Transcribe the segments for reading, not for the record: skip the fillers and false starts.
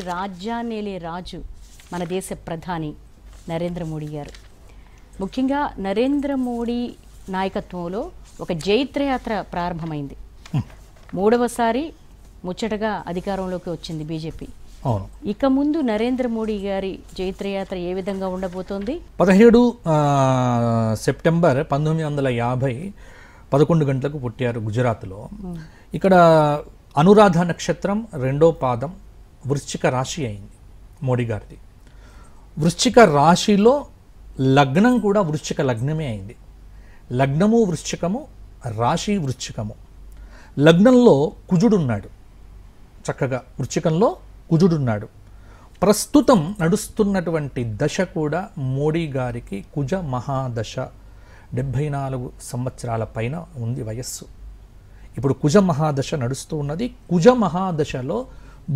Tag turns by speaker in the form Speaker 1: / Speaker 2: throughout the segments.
Speaker 1: రాజ్యాన్నేలే రాజు మన దేశ ప్రధాని నరేంద్ర మోడీ గారు. ముఖ్యంగా నరేంద్ర మోడీ నాయకత్వంలో ఒక జైత్రయాత్ర ప్రారంభమైంది. మూడవసారి ముచ్చటగా అధికారంలోకి వచ్చింది బీజేపీ.
Speaker 2: అవును.
Speaker 1: ఇక ముందు నరేంద్ర మోడీ గారి జైత్రయాత్ర ఏ విధంగా ఉండబోతోంది?
Speaker 2: 17 సెప్టెంబర్ 1950 11 గంటలకు పుట్టారు గుజరాత్లో. ఇక్కడ అనురాధ నక్షత్రం 2వ పాదం వృశ్చిక రాశి అయింది మోడీ గారిది. వృశ్చిక రాశిలో లగ్నం కూడా వృశ్చిక లగ్నమే అయింది. లగ్నము వృశ్చికము, రాశి వృశ్చికము. లగ్నంలో కుజుడున్నాడు, చక్కగా వృశ్చికంలో కుజుడున్నాడు. ప్రస్తుతం నడుస్తున్నటువంటి దశ కూడా మోడీ గారికి కుజ మహాదశ. 74 సంవత్సరాల పైన ఉంది వయస్సు. ఇప్పుడు కుజ మహాదశ నడుస్తూ ఉన్నది. కుజ మహాదశలో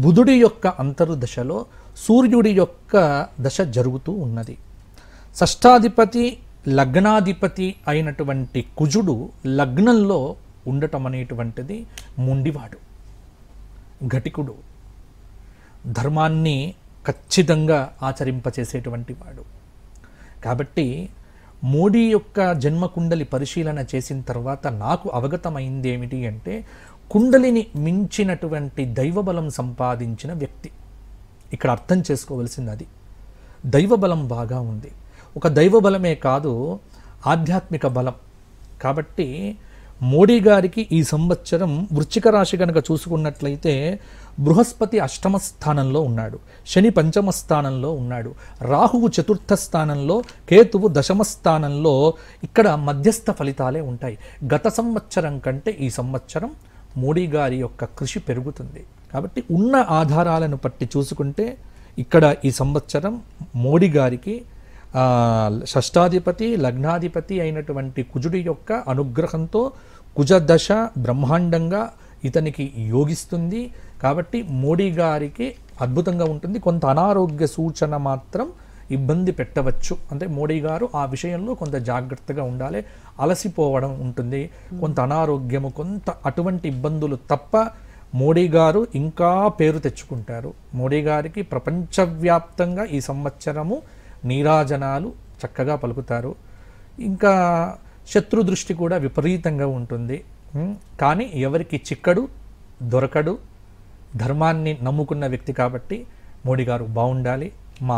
Speaker 2: బుధుడి యొక్క అంతర్దశలో సూర్యుడి యొక్క దశ జరుగుతూ ఉన్నది. షష్టాధిపతి లగ్నాధిపతి అయినటువంటి కుజుడు లగ్నంలో ఉండటం అనేటువంటిది మొండివాడు, ఘటికుడు, ధర్మాన్ని ఖచ్చితంగా ఆచరింపచేసేటువంటి వాడు. కాబట్టి మోడీ యొక్క జన్మకుండలి పరిశీలన చేసిన తర్వాత నాకు అవగతమైంది ఏమిటి అంటే, కుండలిని మించినటువంటి దైవబలం సంపాదించిన వ్యక్తి. ఇక్కడ అర్థం చేసుకోవలసింది అది. దైవబలం బాగా ఉంది. ఒక దైవబలమే కాదు, ఆధ్యాత్మిక బలం. కాబట్టి మోడీ గారికి ఈ సంవత్సరం వృశ్చిక రాశి కనుక చూసుకున్నట్లయితే బృహస్పతి 8వ స్థానంలో ఉన్నాడు, శని 5వ స్థానంలో ఉన్నాడు, రాహువు 4థ స్థానంలో, కేతువు 10వ స్థానంలో. ఇక్కడ మధ్యస్థ ఫలితాలే ఉంటాయి. గత సంవత్సరం కంటే ఈ సంవత్సరం మోడీ గారి యొక్క కృషి పెరుగుతుంది. కాబట్టి ఉన్న ఆధారాలను బట్టి చూసుకుంటే ఇక్కడ ఈ సంవత్సరం మోడీ గారికి షష్టాధిపతి లగ్నాధిపతి అయినటువంటి కుజుడి యొక్క అనుగ్రహంతో కుజదశ బ్రహ్మాండంగా ఇతనికి యోగిస్తుంది. కాబట్టి మోడీ గారికి అద్భుతంగా ఉంటుంది. కొంత అనారోగ్య సూచన మాత్రం ఇబ్బంది పెట్టవచ్చు. అంటే మోడీ గారు ఆ విషయంలో కొంత జాగ్రత్తగా ఉండాలి. అలసిపోవడం ఉంటుంది, కొంత అనారోగ్యము, కొంత అటువంటి ఇబ్బందులు తప్ప మోడీ గారు ఇంకా పేరు తెచ్చుకుంటారు. మోడీ గారికి ప్రపంచవ్యాప్తంగా ఈ సంవత్సరము నీరాజనాలు చక్కగా పలుకుతారు. ఇంకా శత్రు దృష్టి కూడా విపరీతంగా ఉంటుంది. కానీ ఎవరికి చిక్కడు, దొరకడు. ధర్మాన్ని నమ్ముకున్న వ్యక్తి కాబట్టి మోడీ గారు బాగుండాలి. మా